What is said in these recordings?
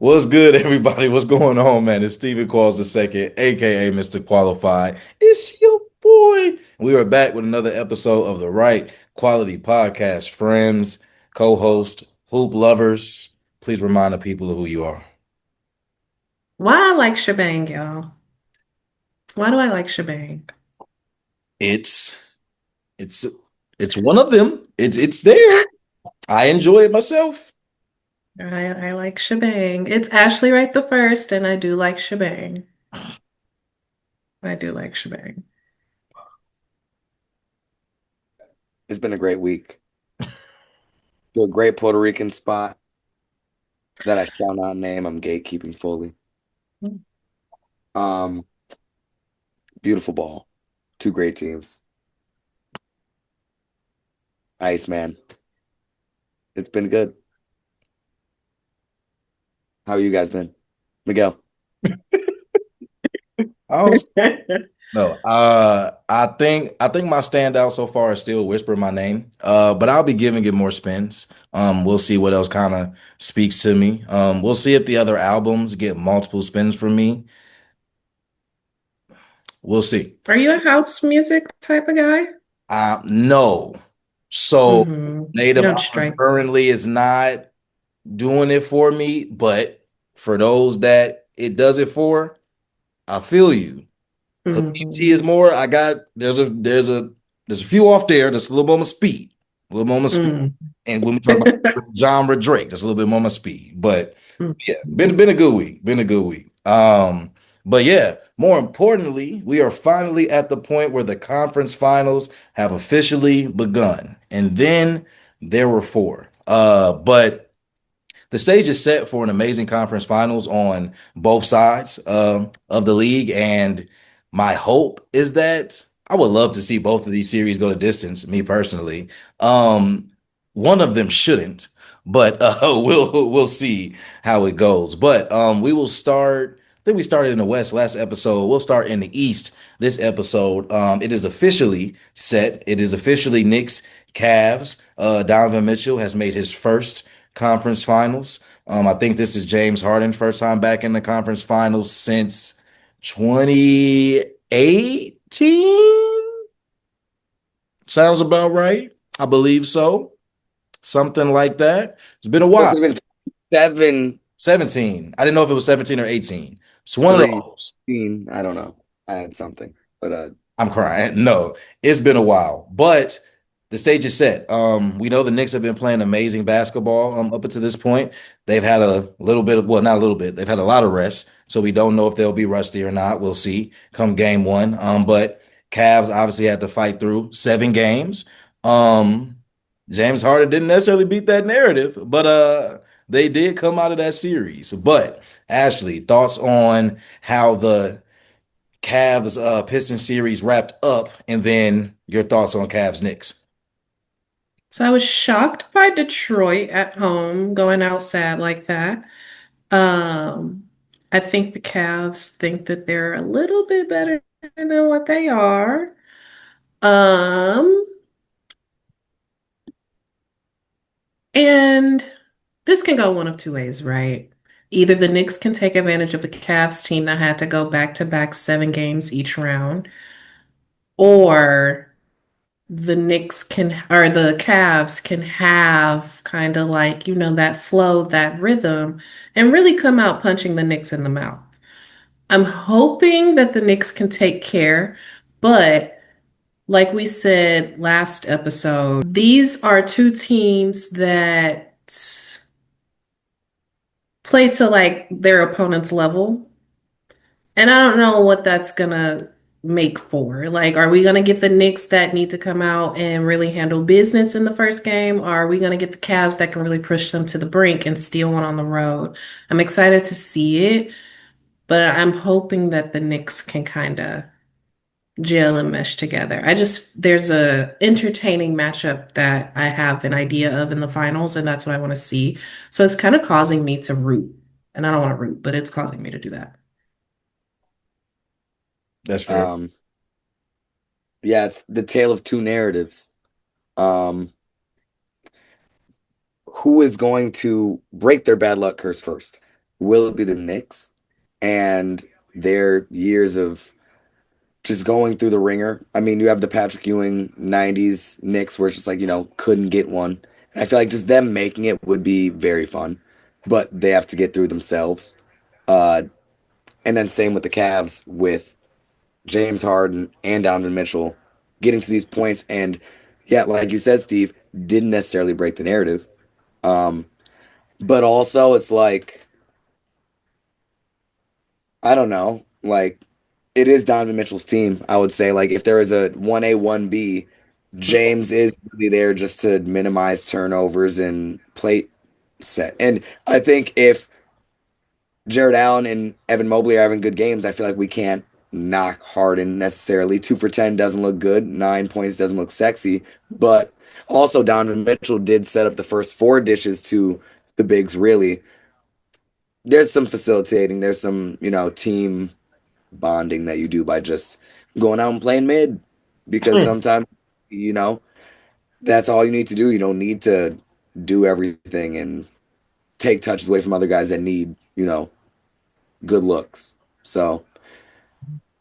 What's good, everybody? What's going on, man? It's Stephen Qualls the second, aka Mr. Qualified. It's your boy. We are back with another episode of the Wright Quality Podcast. Friends, co-host, hoop lovers, please remind the people of who you are. Why I like shebang, y'all? Why do I like shebang? It's it's it's one of them. It's there. I enjoy it myself. I like shebang. It's Ashley Wright the first, and I do like shebang. I do like shebang. It's been a great week. To a great Puerto Rican spot that I shall not name. I'm gatekeeping fully. Um, Beautiful ball. Two great teams. Ice man. It's been good. How you guys been? Miguel. No, I think my standout so far is still Whisper My Name. But I'll be giving it more spins. We'll see what else kind of speaks to me. We'll see if the other albums get multiple spins from me. We'll see. Are you a house music type of guy? No. So You Native don't Honor strike. currently is not doing it for me, but for those that it does it for, I feel you. UT hmm is more. I got there's a few off there. There's a little more speed, a little more speed. Mm. And when we talk about genre Drake, there's a little bit more speed. But yeah, Mhm. been a good week. Been a good week. But yeah, more importantly, we are finally at the point where the conference finals have officially begun. And then there were four. But the stage is set for an amazing conference finals on both sides of the league. And my hope is that I would love to see both of these series go to distance, me personally. Um, one of them shouldn't, but we'll see how it goes. But we will start. I think we started in the West last episode. We'll start in the East this episode. It is officially set. It is officially Knicks Cavs. Donovan Mitchell has made his first conference finals. I think this is James Harden's first time back in the conference finals since 2018. Sounds about right. I believe so. Something like that. It's been a It while. would have been 7, 17. I didn't know if it was 17 or 18. It's one of 3, those. 15. I don't know. I had something. But I'm crying. No, it's been a while, but the stage is set. We know the Knicks have been playing amazing basketball up until this point. They've had a little bit of, well, not a little bit. They've had a lot of rest, so we don't know if they'll be rusty or not. We'll see come game one. But Cavs obviously had to fight through 7 games. Um, James Harden didn't necessarily beat that narrative, but they did come out of that series. But Ashley, thoughts on how the Cavs Piston series wrapped up, and then your thoughts on Cavs Knicks. So I was shocked by Detroit at home going out sad like that. Um, I think the Cavs think that they're a little bit better than what they are. Um, and this can go one of two ways, right? Either the Knicks can take advantage of the Cavs team that had to go back to back 7 games each round, or the Knicks can, or the Cavs can have kind of like, that flow, that rhythm, and really come out punching the Knicks in the mouth. I'm hoping that the Knicks can take care, but like we said last episode, these are two teams that play to like their opponent's level. And I don't know what that's gonna make for. Like, are we gonna get the Knicks that need to come out and really handle business in the first game? Or are we gonna get the Cavs that can really push them to the brink and steal one on the road? I'm excited to see it, but I'm hoping that the Knicks can kind of gel and mesh together. There's a entertaining matchup that I have an idea of in the finals, and that's what I want to see. So it's kind of causing me to root. And I don't want to root, but it's causing me to do that. That's fair. yeah, it's the tale of two narratives. Um, who is going to break their bad luck curse first? will it be the Knicks and their years of just going through the ringer? I mean, you have the Patrick Ewing 90s Knicks where it's just like, couldn't get one. And I feel like just them making it would be very fun, but they have to get through themselves. Uh, and then same with the Cavs with James Harden and Donovan Mitchell getting to these points. And yeah, like you said, Steve, didn't necessarily break the narrative. Um, but also it's like, I don't know, like it is Donovan Mitchell's team. I would say like if there is a 1A, 1B, James is really there just to minimize turnovers and plate set. And I think if Jared Allen and Evan Mobley are having good games, I feel like we can't knock Harden necessarily. 2 for 10 doesn't look good. 9 points doesn't look sexy. But also Donovan Mitchell did set up the first four dishes to the bigs, really. There's some facilitating, there's some, team bonding that you do by just going out and playing mid. Because sometimes, you know, that's all you need to do. You don't need to do everything and take touches away from other guys that need, good looks. So,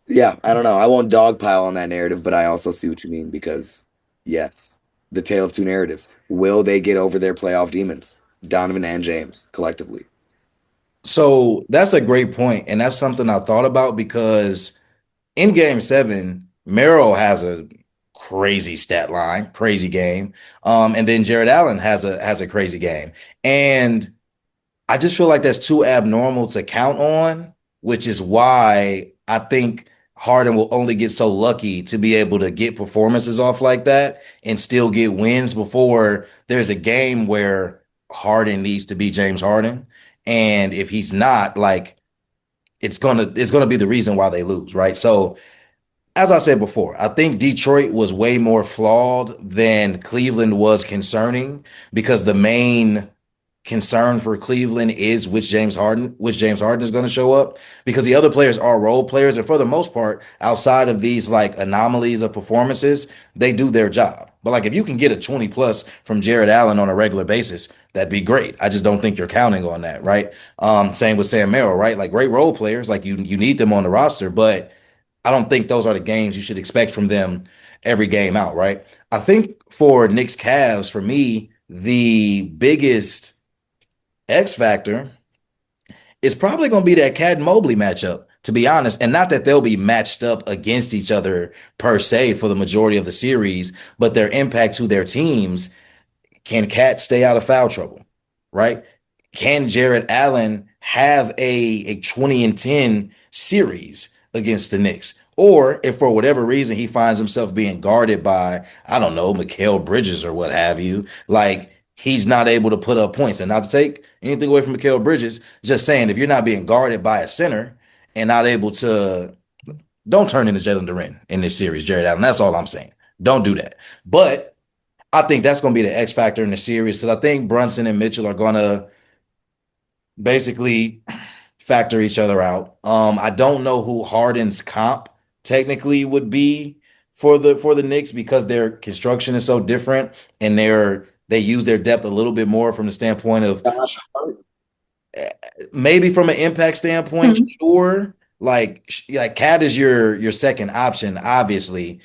yeah, I don't know. I won't dogpile on that narrative, but I also see what you mean because, yes, the tale of two narratives. Will they get over their playoff demons? Donovan and James collectively. So that's a great point, and that's something I thought about because in game seven, Merrill has a crazy stat line, crazy game. And then Jared Allen has a crazy game. And I just feel like that's too abnormal to count on, which is why I think Harden will only get so lucky to be able to get performances off like that and still get wins before there's a game where Harden needs to be James Harden. And if he's not, like it's gonna be the reason why they lose, right? So as I said before, I think Detroit was way more flawed than Cleveland was concerning because the main concern for Cleveland is which James Harden is going to show up because the other players are role players. And for the most part, outside of these like anomalies of performances, they do their job. But like if you can get a 20 plus from Jared Allen on a regular basis, that'd be great. I just don't think you're counting on that, right? Same with Sam Merrill, right? Like great role players, like you need them on the roster, but I don't think those are the games you should expect from them every game out, right? I think for Knicks Cavs, for me, the biggest X factor is probably going to be that Cat and Mobley matchup, to be honest. And not that they'll be matched up against each other per se for the majority of the series, but their impact to their teams. Can Cat stay out of foul trouble? Right? Can Jared Allen have a 20 and 10 series against the Knicks? Or if for whatever reason he finds himself being guarded by, I don't know, Mikael Bridges or what have you, like he's not able to put up points. And not to take anything away from Mikael Bridges, just saying if you're not being guarded by a center and not able to, don't turn into Jalen Duren in this series, Jared Allen. That's all I'm saying. Don't do that. But I think that's going to be the X factor in the series because I think Brunson and Mitchell are going to basically factor each other out. I don't know who Harden's comp technically would be for the Knicks because their construction is so different and they use their depth a little bit more from the standpoint of Josh Hart. maybe from an impact standpoint, Mhm. sure. Like Cat is your second option, obviously.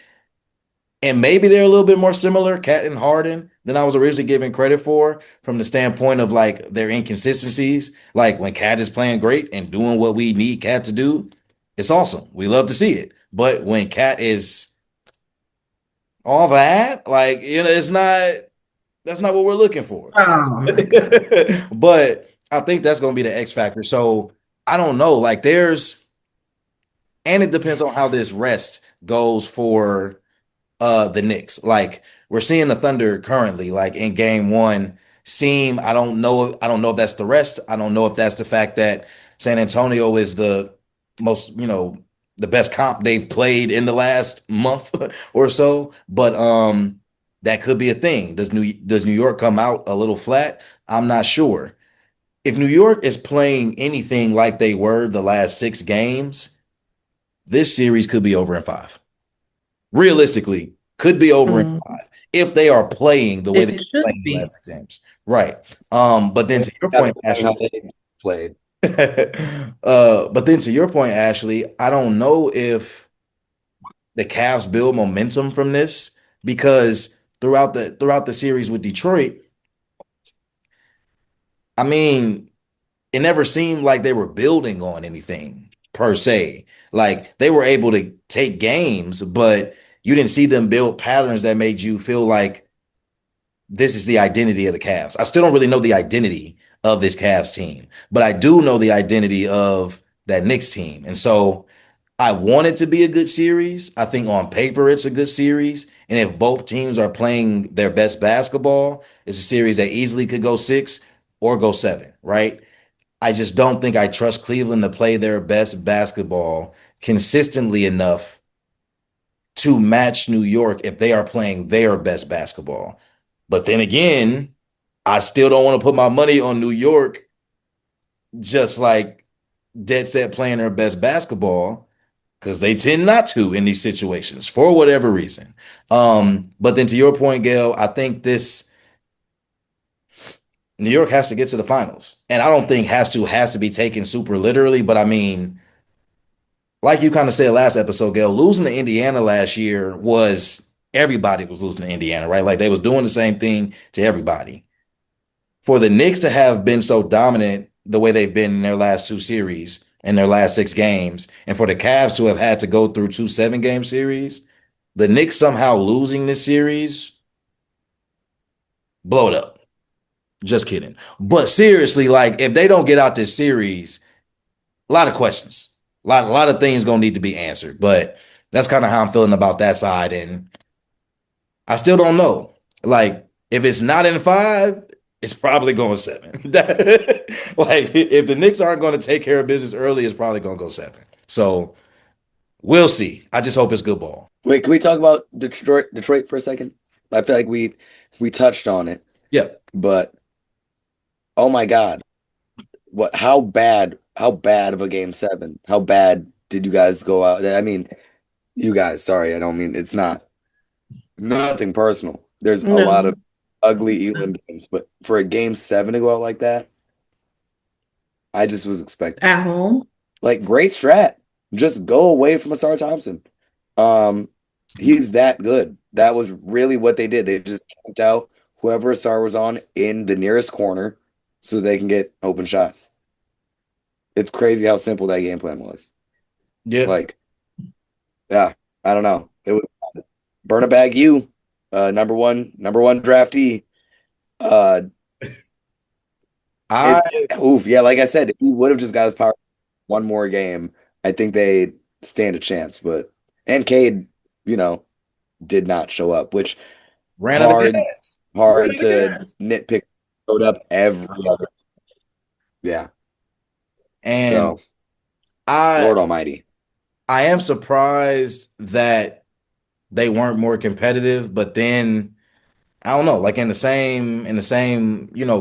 And maybe they're a little bit more similar, Cat and Harden, than I was originally given credit for from the standpoint of like their inconsistencies. Like when Cat is playing great and doing what we need Cat to do, it's awesome. We love to see it. But when Cat is all that, like, it's not that's not what we're looking for. Oh my God. But I think that's gonna be the X factor. So I don't know. Like and it depends on how this rest goes for the Knicks. Like we're seeing the Thunder currently, like in game one, seem I don't know if that's the rest. I don't know if that's the fact that San Antonio is the most, the best comp they've played in the last month or so. But that could be a thing. Does New York come out a little flat? I'm not sure. If New York is playing anything like they were the last six games, this series could be over in five realistically could be over in Mm. five if they are playing the way they've It been should playing the be. last six games. Right. But then And to your that's point, how Ashley, they played. But then to your point, Ashley, I don't know if the Cavs build momentum from this because throughout the series with Detroit, I mean, it never seemed like they were building on anything per se. Like they were able to take games, but you didn't see them build patterns that made you feel like this is the identity of the Cavs. I still don't really know the identity of this Cavs team, but I do know the identity of that Knicks team. And so I want it to be a good series. I think on paper it's a good series. And if both teams are playing their best basketball, it's a series that easily could go 6 or go 7, right? I just don't think I trust Cleveland to play their best basketball consistently enough to match New York if they are playing their best basketball. But then again, I still don't want to put my money on New York just like dead set playing their best basketball because they tend not to in these situations for whatever reason. But then to your point, Gail, I think this New York has to get to the finals. And I don't think has to be taken super literally, but I mean, like you kind of said last episode, Gail, losing to Indiana last year was everybody was losing to Indiana, right? Like they was doing the same thing to everybody. For the Knicks to have been so dominant the way they've been in their last two series and their last 6 games, and for the Cavs to have had to go through 2 7-game series, the Knicks somehow losing this series, blow it up. Just kidding. But seriously, like if they don't get out this series, a lot of questions. A lot of things gonna need to be answered. But that's kind of how I'm feeling about that side. And I still don't know. Like, if it's not in 5, it's probably going 7. Like, if the Knicks aren't going to take care of business early, it's probably going to go 7. So we'll see. I just hope it's good ball. Wait, can we talk about Detroit for a second? I feel like we touched on it, Yeah. but oh my God, what? How bad of a game 7? How bad did you guys go out? I mean, you guys. Sorry, I don't mean it's not nothing personal. There's a lot of No, ugly Elam games, but for a game 7 to go out like that, I just was expecting at home. like great strat. Just go away from Asar Thompson. Um, he's that good. That was really what they did. They just camped out whoever Asar was on in the nearest corner so they can get open shots. It's crazy how simple that game plan was. Yeah. Like, yeah, I don't know. It was burn a bag you, number one draftee. Uh, I it oof, yeah, like I said, if he would have just got his power one more game, I think they stand a chance. But and Cade, you know, did not show up, which ran out of hard gas. Ran hard out of to gas. nitpick. Showed up every other. Yeah. And So I Lord Almighty. I am surprised that they weren't more competitive, but then I don't know, like in the same,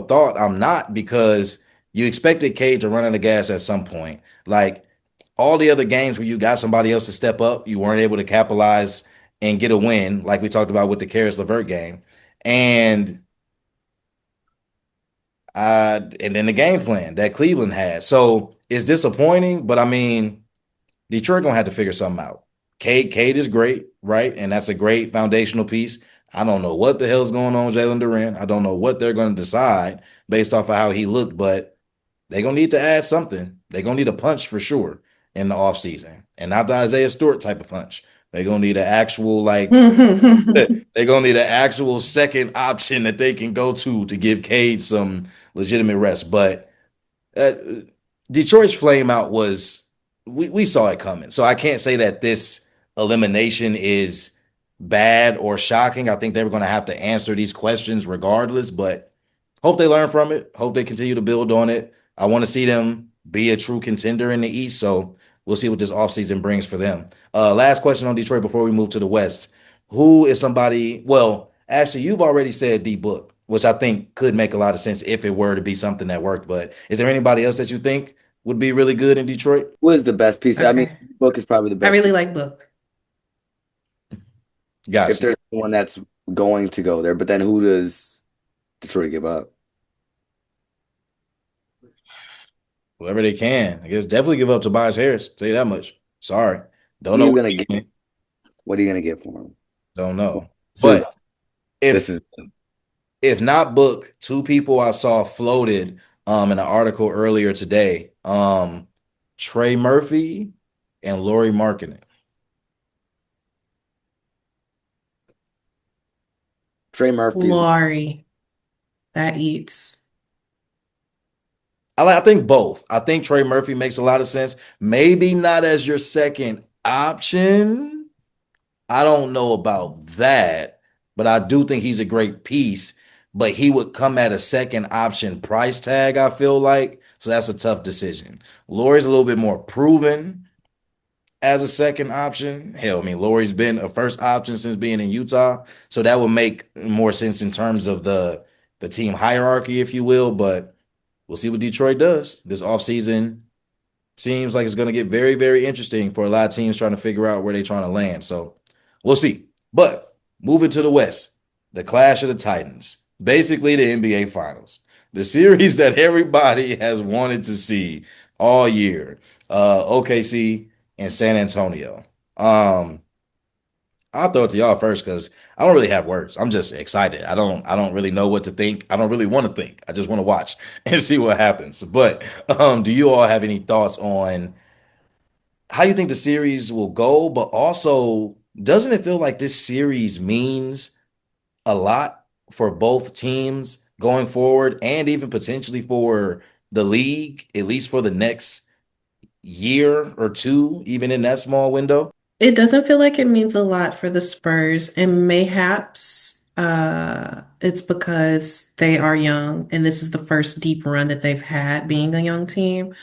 thought, I'm not because you expected Cade to run out of gas at some point. Like all the other games where you got somebody else to step up, you weren't able to capitalize and get a win, like we talked about with the Karis LeVert game. And and then the game plan that Cleveland had. So it's disappointing, but I mean, Detroit gonna have to figure something out. Cade is great, right? And that's a great foundational piece. I don't know what the hell's going on with Jalen Duran. I don't know what they're going to decide based off of how he looked, but they're gonna need to add something. They're gonna need a punch for sure in the offseason. And not the Isaiah Stewart type of punch. They're gonna need an actual like they're gonna need an actual second option that they can go to give Cade some legitimate rest. But uh, Detroit's flame out was we saw it coming. So I can't say that this elimination is bad or shocking. I think they were going to have to answer these questions regardless, but hope they learn from it. Hope they continue to build on it. I want to see them be a true contender in the East. So we'll see what this offseason brings for them. Last question on Detroit before we move to the West. Who is somebody? Well, actually, you've already said D Book, which I think could make a lot of sense if it were to be something that worked. But is there anybody else that you think would be really good in Detroit? Who is the best piece? I mean, Okay. Book is probably the I best really piece. like Book. If Gotcha. there's one that's going to go there, but then who does Detroit give up? Whoever they can. I guess definitely give up Tobias Harris. Tell you that much. Sorry. Don't Who are know you what gonna he get? can. What are you gonna get for him? Don't know. This But is this if is if not Book, two people I saw floated in an article earlier today. Trey Murphy and Laurie Markkinen. Trey Murphy's. Laurie, that eats. I think both. I think Trey Murphy makes a lot of sense. Maybe not as your second option. I don't know about that, but I do think he's a great piece. But he would come at a second option price tag, I feel like. So that's a tough decision. Laurie's a little bit more proven as a second option. Hell, I mean, Laurie's been a first option since being in Utah. So that would make more sense in terms of the team hierarchy, if you will. But we'll see what Detroit does this offseason. Seems like it's going to get very, very interesting for a lot of teams trying to figure out where they're trying to land. So we'll see. But moving to the West, the clash of the Titans, basically the NBA Finals, the series that everybody has wanted to see all year. OKC and San Antonio. Um, I'll throw it to y'all first because I don't really have words. I'm just excited. I don't really know what to think. I don't really want to think. I just want to watch and see what happens. But do you all have any thoughts on how you think the series will go? But also, doesn't it feel like this series means a lot for both teams going forward and even potentially for the league, at least for the next year or two, even in that small window? It doesn't feel like it means a lot for the Spurs, and mayhaps it's because they are young and this is the first deep run that they've had being a young team.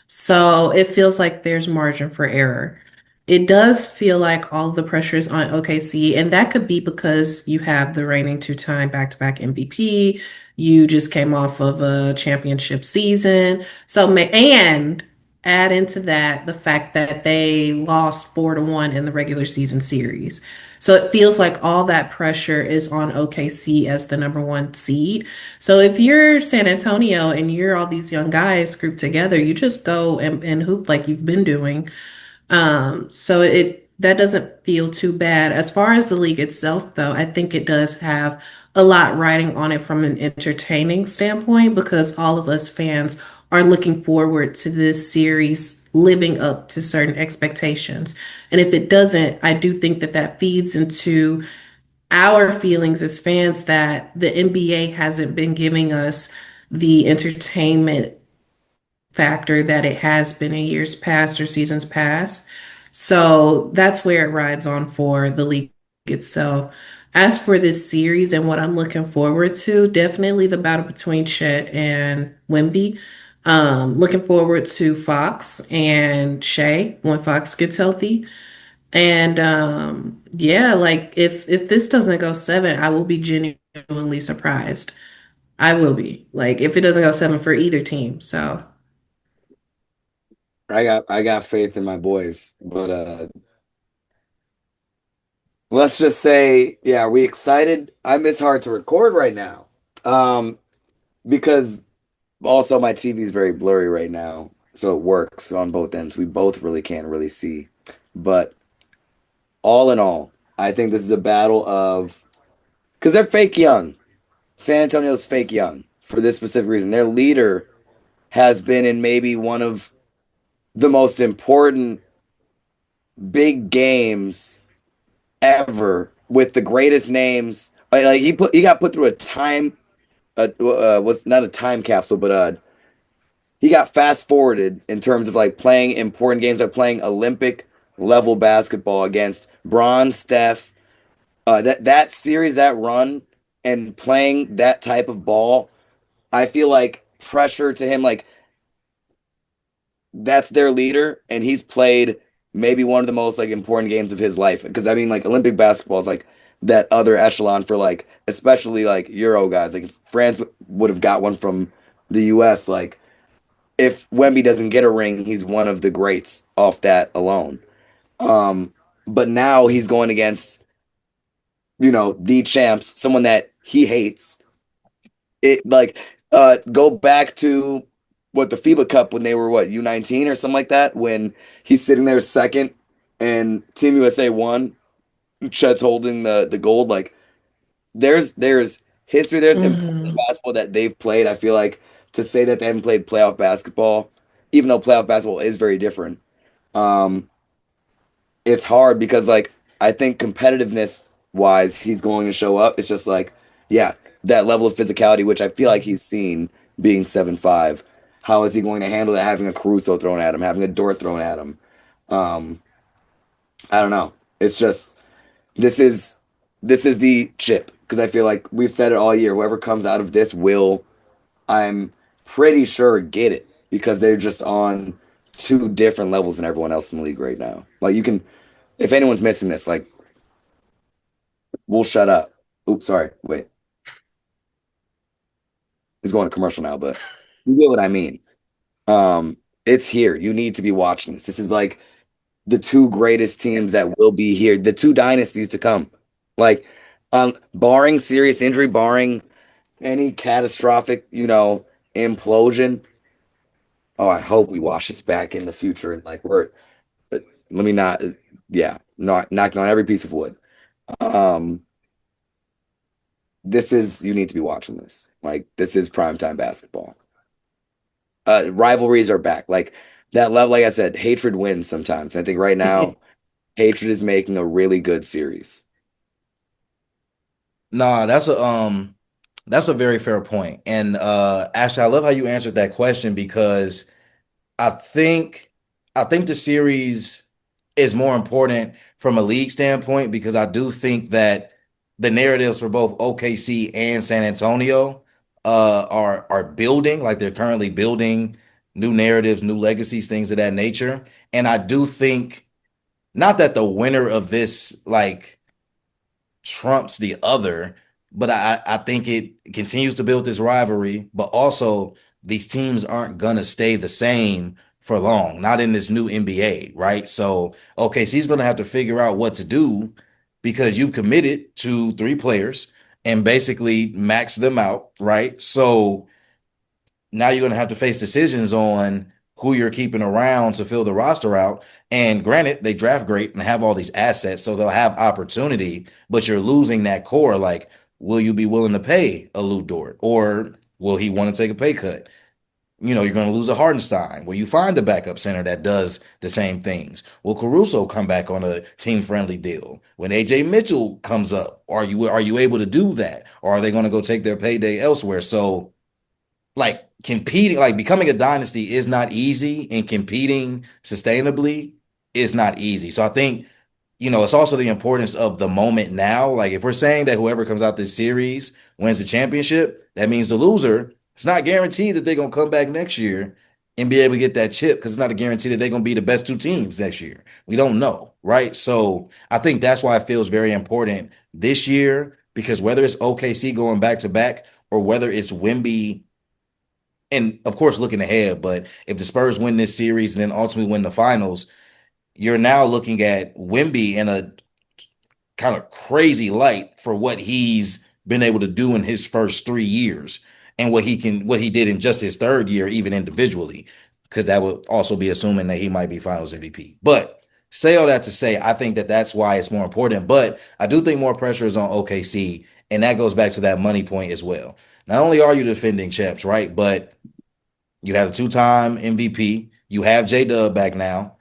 So it feels like there's margin for error. It does feel like all the pressure is on OKC, and that could be because you have the reigning two-time back-to-back MVP. You just came off of a championship season. And add into that the fact that they lost 4-1 in the regular season series. So it feels like all that pressure is on OKC as the number one seed. So if you're San Antonio and you're all these young guys grouped together, you just go and hoop like you've been doing. So it that doesn't feel too bad. As far as the league itself, though, I think it does have a lot riding on it from an entertaining standpoint because all of us fans are looking forward to this series living up to certain expectations. And if it doesn't, I do think that that feeds into our feelings as fans that the NBA hasn't been giving us the entertainment factor that it has been in years past or seasons past. So that's where it rides on for the league itself. As for this series and what I'm looking forward to, definitely the battle between Chet and Wemby. Looking forward to Fox and Shea when Fox gets healthy. And yeah, like if this doesn't go seven, I will be genuinely surprised. I will be. Like if it doesn't go seven for either team. So I got faith in my boys, but let's just say, yeah, are we excited? It's hard to record right now. Because also my TV is very blurry right now, so it works on both ends. We both really can't really see. But all in all, I think this is a battle of because they're fake young. San Antonio's fake young for this specific reason. Their leader has been in maybe one of the most important big games ever with the greatest names. Like he got put through a time was not a time capsule, but he got fast forwarded in terms of like playing important games, like playing Olympic level basketball against Bron, Steph. That series, that run, and playing that type of ball, I feel like pressure to him, like that's their leader, and he's played maybe one of the most like important games of his life. Because I mean, like Olympic basketball is like that other echelon for like, especially like Euro guys. Like if France would have got one from the U.S., like if Wemby doesn't get a ring, he's one of the greats off that alone. Um, but now he's going against, the champs, someone that he hates. It like go back to what the FIBA Cup when they were what U19 or something like that when he's sitting there second and Team USA won. Chet's holding the gold. Like there's history. There's important Hmm. basketball that they've played. I feel like to say that they haven't played playoff basketball, even though playoff basketball is very different. Um, it's hard because like I think competitiveness wise, he's going to show up. It's just like, yeah, that level of physicality, which I feel like he's seen being 7'5". How is he going to handle that? Having a Caruso thrown at him, having a Dort thrown at him. Um, I don't know. It's just this is this is the chip because I feel like we've said it all year. Whoever comes out of this will, I'm pretty sure, get it because they're just on two different levels than everyone else in the league right now. Like you can, if anyone's missing this, like we'll shut up. Oops, sorry. Wait, it's going to commercial now, but you get what I mean. It's here. You need to be watching this. This is like the two greatest teams that will be here, the two dynasties to come. Like, barring serious injury, barring any catastrophic, implosion. Oh, I hope we wash this back in the future and like let me not, yeah, not knocking on every piece of wood. Um, this is you need to be watching this. Like this is primetime basketball. Rivalries are back. Like that level, like I said, hatred wins sometimes. I think right now, hatred is making a really good series. Nah, that's a very fair point. And actually I love how you answered that question because I think I think the series is more important from a league standpoint because I do think that the narratives for both OKC and San Antonio are building, like they're currently building new narratives, new legacies, things of that nature. And I do think not that the winner of this like trumps the other, but I think it continues to build this rivalry, but also these teams aren't gonna stay the same for long, not in this new NBA, right? So, okay, so he's gonna have to figure out what to do because you've committed to three players and basically max them out, right? So now you're going to have to face decisions on who you're keeping around to fill the roster out. And granted, they draft great and have all these assets, so they'll have opportunity, but you're losing that core. Like, will you be willing to pay a Lou Dort or will he want to take a pay cut? You're going to lose a Hardenstein. Will you find a backup center that does the same things? Will Caruso come back on a team friendly deal? When AJ Mitchell comes up, are you able to do that? Or are they going to go take their payday elsewhere? So like competing, like becoming a dynasty is not easy, and competing sustainably is not easy. So I think, it's also the importance of the moment now. Like if we're saying that whoever comes out this series wins the championship, that means the loser, it's not guaranteed that they're gonna come back next year and be able to get that chip because it's not a guarantee that they're gonna be the best two teams next year. We don't know, right? So I think that's why it feels very important this year because whether it's OKC going back to back or whether it's Wimby and of course looking ahead, but if the Spurs win this series and then ultimately win the finals, you're now looking at Wimby in a kind of crazy light for what he's been able to do in his first 3 years and what he did in just his third year, even individually, because that would also be assuming that he might be Finals MVP. But say all that to say, I think that that's why it's more important. But I do think more pressure is on OKC, and that goes back to that money point as well. Not only are you defending champs, right, but you have a two-time MVP. You have J Dub back now,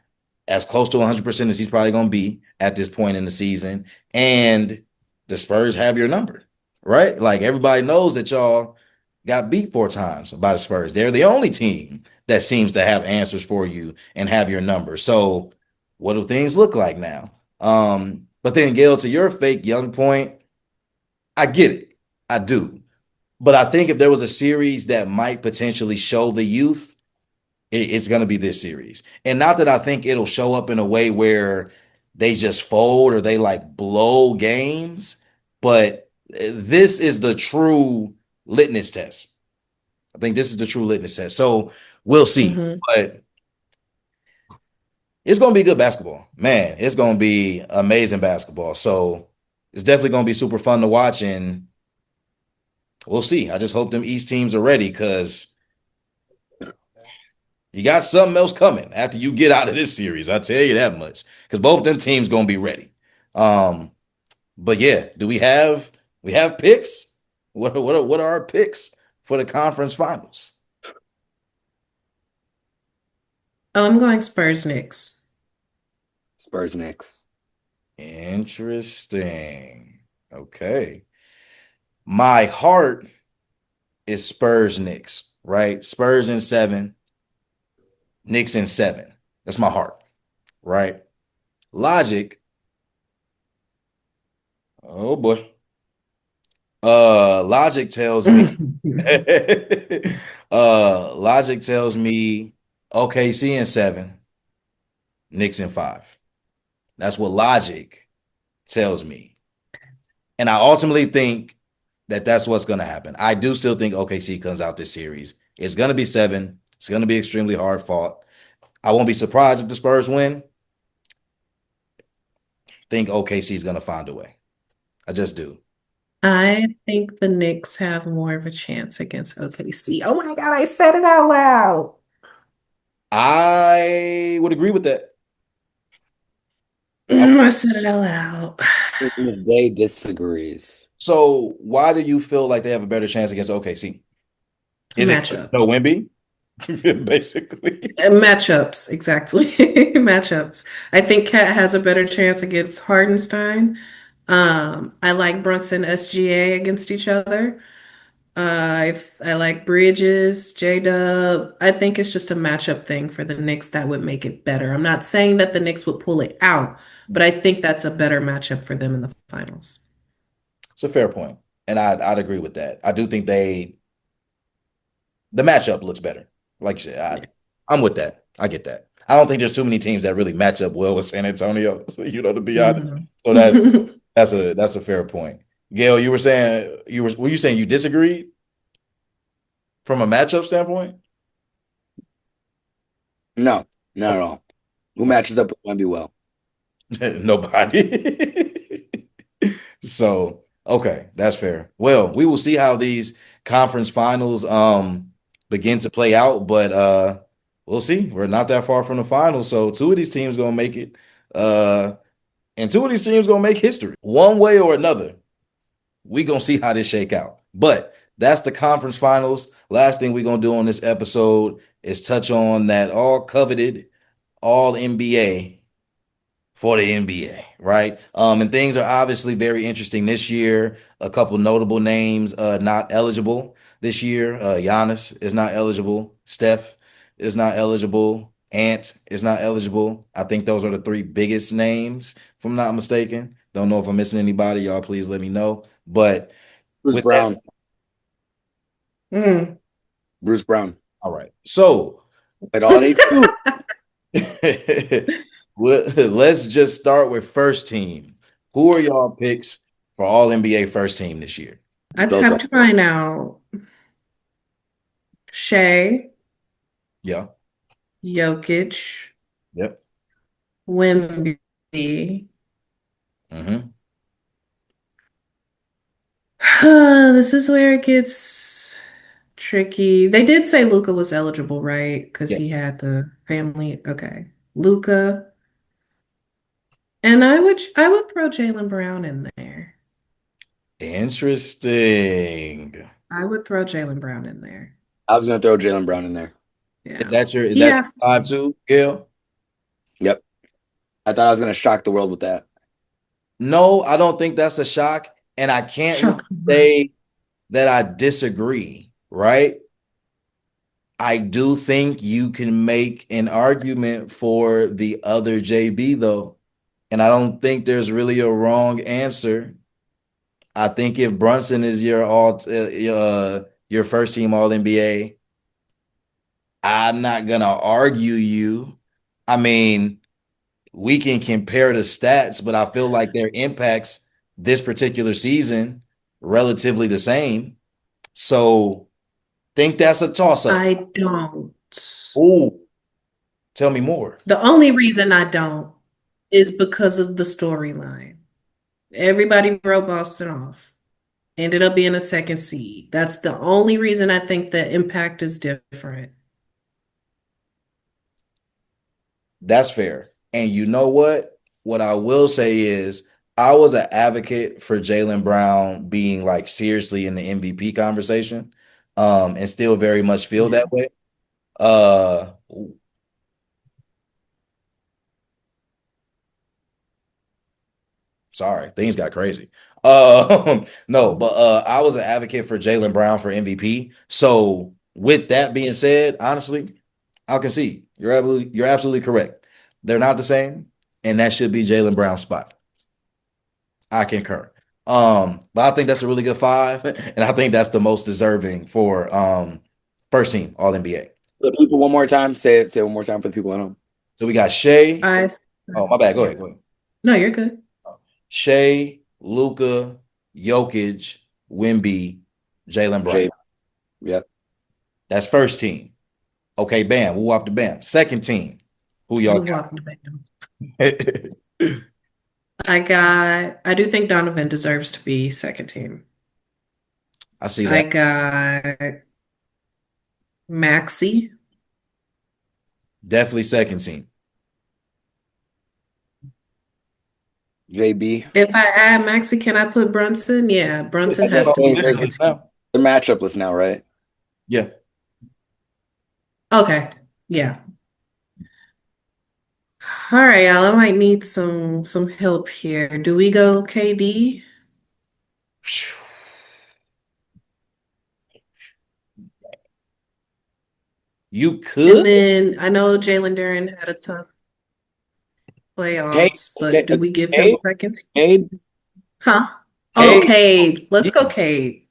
as close to 100% as he's probably going to be at this point in the season. And the Spurs have your number, right? Like everybody knows that y'all got beat 4 times by the Spurs. They're the only team that seems to have answers for you and have your number. So what do things look like now? But then, Gail, to your fake young point, I get it. I do. But I think if there was a series that might potentially show the youth, it's going to be this series. And not that I think it'll show up in a way where they just fold or they like blow games, but this is the true litmus test. I think this is the true litmus test. So we'll see. Hmm. But it's going to be good basketball. Man, it's going to be amazing basketball. So it's definitely going to be super fun to watch. And we'll see. I just hope them East teams are ready because You got something else coming after you get out of this series. I tell you that much. Because both them teams gonna be ready. Um, but yeah, do we have picks? What are our picks for the conference finals? Oh, I'm going Spurs Knicks. Spurs Knicks. Interesting. Okay. My heart is Spurs Knicks, right? Spurs in seven, Knicks in seven. That's my heart, right? Logic, oh boy. Logic tells me logic tells me OKC in seven, Knicks in five. That's what logic tells me. And I ultimately think that that's what's going to happen. I do still think OKC comes out this series. It's going to be seven. It's going to be extremely hard fought. I won't be surprised if the Spurs win. Think OKC is going to find a way. I just do. I think the Knicks have more of a chance against OKC. Oh my God, I said it out loud. I would agree with that. I said it out loud. Miss Day disagrees. So why do you feel like they have a better chance against OKC? Is it no Matchups. Wimby? Basically. Matchups, exactly. Matchups. I think Cat has a better chance against Hardenstein. I like Brunson SGA against each other. I like Bridges, J-Dub. I think it's just a matchup thing for the Knicks that would make it better. I'm not saying that the Knicks would pull it out, but I think that's a better matchup for them in the finals. It's a fair point, and I'd agree with that. I do think the matchup looks better. Like you said, Yeah. I'm with that. I get that. I don't think there's too many teams that really match up well with San Antonio. To be honest. Mhm. So that's a fair point. Gail, you were saying were you saying you disagreed from a matchup standpoint? No, not at all. Who matches up with Wemby well? Nobody. So, okay, that's fair. Well, we will see how these conference finals begin to play out, but we'll see. We're not that far from the finals, so two of these teams gonna make it. Uh and two of these teams gonna make history. One way or another. We gonna see how this shake out. But that's the conference finals. Last thing we're gonna do on this episode is touch on that all coveted all NBA for the NBA, right? And things are obviously very interesting this year. A couple notable names not eligible this year. Giannis is not eligible. Steph is not eligible. Ant is not eligible. I think those are the three biggest names, if I'm not mistaken. Don't know if I'm missing anybody. Y'all please let me know. But Bruce with that, Brown. Mm. Bruce Brown. all right. So Played all 82. let's just start with first team. Who are y'all picks for all NBA first team this year? I Those are tapped mine out. Shea, Yeah. Jokic, Yep. Wemby. Hmm. This is where it gets tricky. They did say Luca was eligible, right? Because Yeah. he had the family. Okay. Luca. And I would throw Jaylen Brown in there. Interesting. I would throw Jaylen Brown in there. I was gonna throw Jaylen Brown in there. Is Yeah. that your is that Yeah. your five too, Gail? Yep. I thought I was gonna shock the world with that. No, I don't think that's a shock. And I can't really Shock the world. say that I disagree, right? I do think you can make an argument for the other JB though. And I don't think there's really a wrong answer. I think if Brunson is your first team All NBA, I'm not gonna argue you. I mean, we can compare the stats, but I feel like their impacts this particular season relatively the same. So think that's a toss up. I don't. Ooh, tell me more. The only reason I don't is because of the storyline. Everybody wrote Boston off. Ended up being a second seed. That's the only reason I think the impact is different. That's fair. And you know what? What I will say is I was an advocate for Jaylen Brown being like seriously in the MVP conversation, and still very much feel Yeah. that way. Uh, Sorry, things got crazy. No, but I was an advocate for Jaylen Brown for MVP. So with that being said, honestly, I'll concede. You're absolutely correct. They're not the same, and that should be Jaylen Brown's spot. I concur. But I think that's a really good five, and I think that's the most deserving for first team All NBA. The people one more time. Say it one more time for the people at home. So we got Shea. I Oh, my bad. Go yeah. ahead. Go ahead. No, you're good. Shea, Luca, Jokic, Wemby, Jaylen Brown. Jay. Yep. That's first team. Okay, bam. Woo up the bam. Second team. Who y'all Who got? walked the band? I do think Donovan deserves to be second team. I see I that. got Maxi. Definitely second team. JB. If I add Maxi, can I put Brunson? Yeah, Brunson I guess has to be Position second list team. now. they're matchupless now, right? Yeah. Okay, yeah. All right, y'all. I might need some help here. Do we go KD? You And could. then I know Jalen Duren had a tough Cade, playoffs, but do we give him Cade, second team? Cade, Huh? Oh, Cade. Cade. Let's Yeah. go Cade.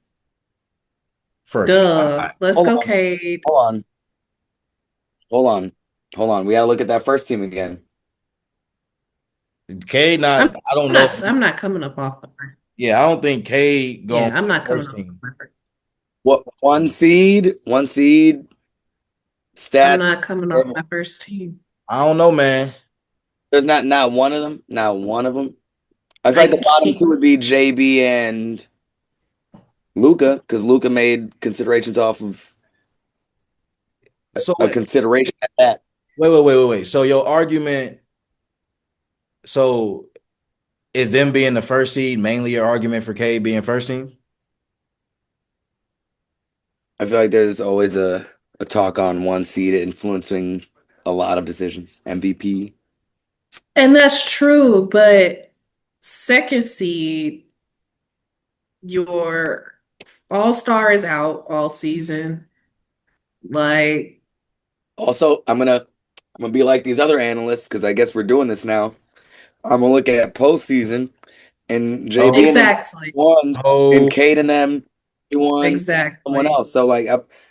For a Duh. guy. Let's hold go on, Cade. hold on, hold on, hold on. We gotta look at that first team again. Cade I'm not, I don't know. not I'm not coming up off the first. Yeah, I don't think Cade going Yeah, I'm not coming first up off team. my first. What one seed I'm stats? not coming off my first team. I don't know, man. There's not one of them. Not one of them. I feel I like the bottom two can't. would be JB and Luca, because Luca made considerations off of So a wait, consideration at that. wait. So your argument, so is them being the first seed mainly your argument for Cade being first team? I feel like there's always a talk on one seed influencing a lot of decisions. MVP. And that's true, but second seed, your all-star is out all season. Like, Also, I'm gonna be like these other analysts because I guess we're doing this now. I'm gonna look at postseason and JB and them exactly. won, and Oh, Kate and them won someone Exactly. else. So like,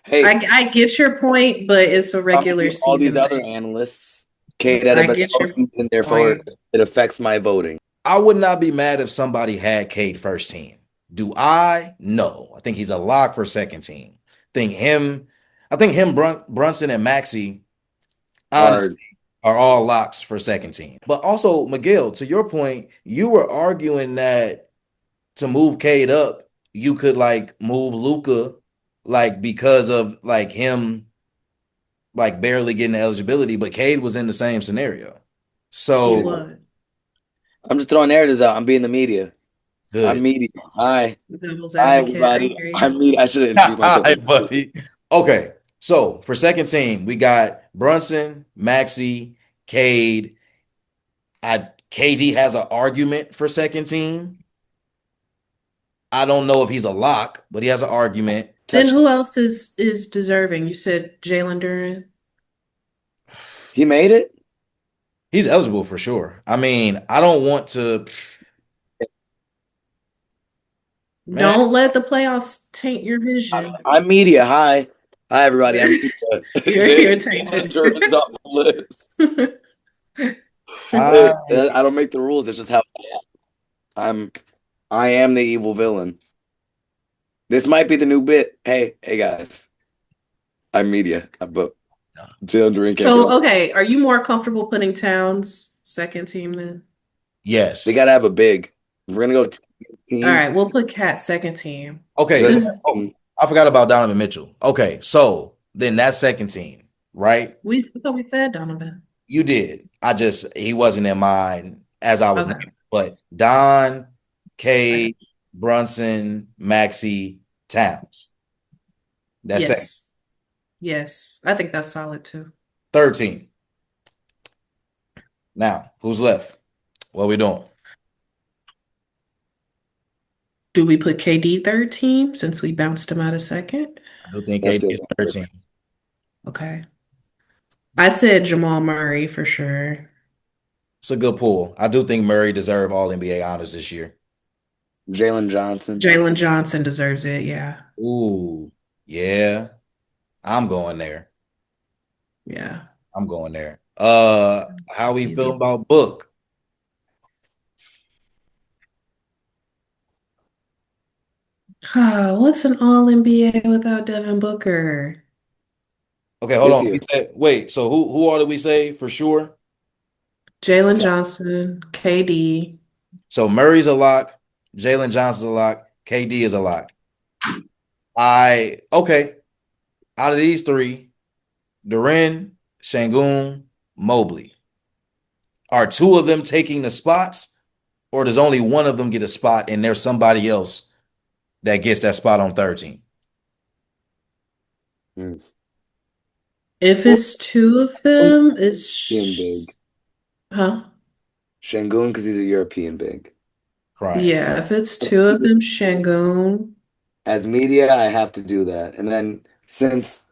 hey, I get your point, but it's a I'm regular with all these season other thing. analysts. Kate had a I better get your postseason, therefore point. it affects my voting. I would not be mad if somebody had Cade first team. Do I? No. I think he's a lock for second team. I think him, Brunson, and Maxi, honestly, Or are all locks for second team. But also, Miguel, to your point, you were arguing that to move Cade up, you could like move Luca, like because of like him like barely getting the eligibility, but Cade was in the same scenario. He So was. I'm just throwing narratives out. I'm being the media. I'm good. media. Hi, The devil's hi advocate. I everybody. hear you. I'm media. I should have introduced myself. Hi, buddy. Okay. So for second team, we got Brunson, Maxi, Cade. KD has an argument for second team. I don't know if he's a lock, but he has an argument. Then Touch. who else is deserving? You said Jalen Duren. He made it. He's eligible for sure. I mean, I don't want to, man. Don't let the playoffs taint your vision. I'm media. Hi everybody. I'm media. You're Jalen tainted. Jordan's on the list. I, I don't make the rules. It's just how I'm. I am the evil villain. This might be the new bit. Hey guys. I'm media, but Jalen Duran can't be So, on. okay, are you more comfortable putting Towns second team then? yes. They gotta have a big. If we're gonna go team. All right, we'll put Cat second team. Okay. Just, So I forgot about Donovan Mitchell. Okay. So then that's second team, right? I thought we said Donovan. You did. he wasn't in mine as I was Okay. naming. But Don, Cade, Brunson, Maxey, Towns. That's it. Yes. Yes. I think that's solid too. 13. Now, who's left? What are we doing? Do we put KD third team since we bounced him out a second? I do think That KD feels is accurate. 13. Okay. I said Jamal Murray for sure. It's a good pull. I do think Murray deserved all NBA honors this year. Jalen Johnson. Jalen Johnson deserves it. Yeah. Ooh, yeah. I'm going there. Yeah. I'm going there. How we feel Easy. about Book? What's an all NBA without Devin Booker? Okay, hold This on. We year. said, wait, so who all did we say for sure? Jalen So, Johnson, KD. So Murray's a lock, Jalen Johnson's a lock, KD is a lock. Okay. Out of these three, Duren, Shangoon, Mobley. Are two of them taking the spots, or does only one of them get a spot and there's somebody else that gets that spot on third team? hmm. If it's two of them, it's European big. huh? Şengün because he's a European big. Crying. Yeah, if it's two of them, Shangoon. As media, I have to do that. And then since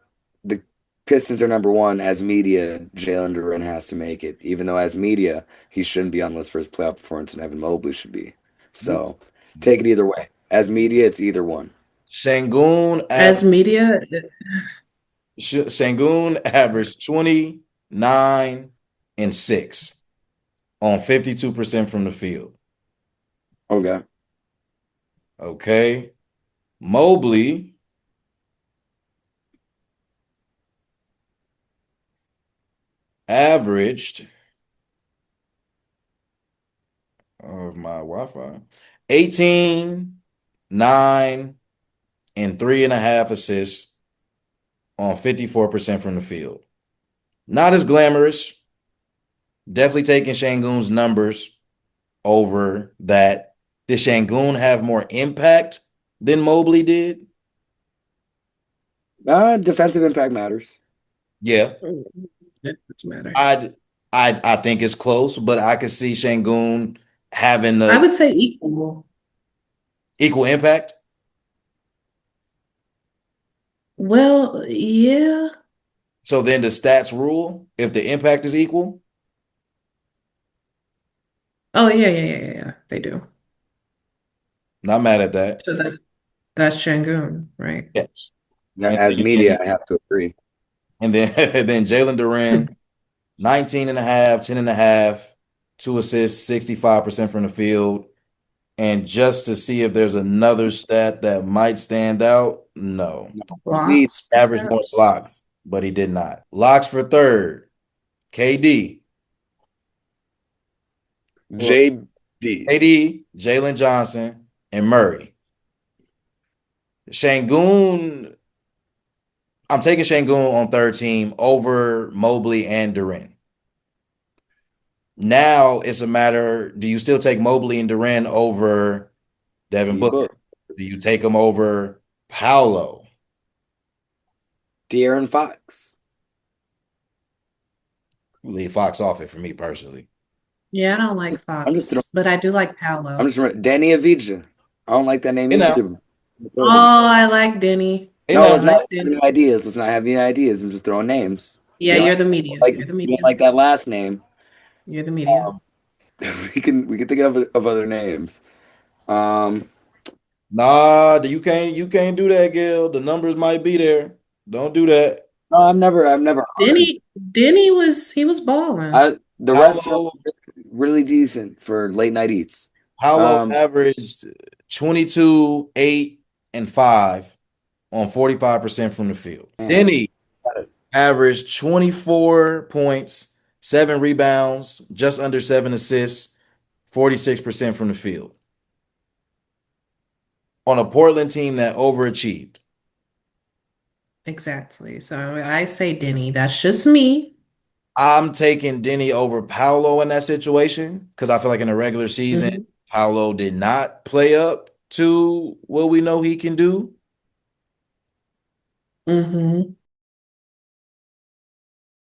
the Pistons are number one, as media, Jalen Duren has to make it. Even though as media, he shouldn't be on the list for his playoff performance, and Evan Mobley should be. So take it either way. As media, it's either one. Shangoon As averaged media, Shangoon averaged 29 and 6 on 52% from the field. Okay. Okay. Mobley averaged of my Wi-Fi 18, 9, and 3.5 assists on 54% from the field. Not as glamorous. Definitely taking Shangoon's numbers over that. Did Shangoon have more impact than Mobley did? Defensive impact matters. Yeah. it doesn't matter. I think it's close, but I could see Shangoon having I the would say equal. equal impact. Well, yeah. So then the stats rule if the impact is equal. Oh, yeah. They do. Not mad at that. So that's Shangoon, right? Yes. Now, And as media, then I have to agree. and then, and then Jalen Duren, 19 and a half, 10 and a half, 2 assists, 65% from the field. And just to see if there's another stat that might stand out, no. Lead Blocks, Average more perhaps. blocks, but he did not. Locks for third, KD. Well, JD. KD, Jalen Johnson, and Murray. Shangoon, I'm taking Shangoon on third team over Mobley and Duren. Now it's a matter, do you still take Mobley and Duren over Devin Booker? D-Book. Do you take him over Paolo? De'Aaron Fox. Leave Fox off it for me personally. Yeah, I don't like I'm just throwing. Fox, but I do like I'm Paolo. just remembering Danny Avdija. I don't like that name Hey now, either. Oh, I like Denny. hey No, I let's now. not like have Denny. any ideas. Let's not have any ideas. I'm just throwing names. Yeah, You you're don't the media. like You're the you don't media. like that last name. You're the media. We can think of other names. Um, Nah, you can't do that, Gil. The numbers might be there. Don't do that. no, I've never heard. He was balling. The rest are Paolo really decent for late night eats. Paolo Um, averaged 22, 8, and 5 on 45% from the field. man, Denny averaged 24 points, 7 rebounds, just under 7 assists, 46% from the field. On a Portland team that overachieved. Exactly. So I say Denny. That's just me. I'm taking Denny over Paolo in that situation because I feel like in the regular season, Hmm. Paolo did not play up to what we know he can do. Hmm.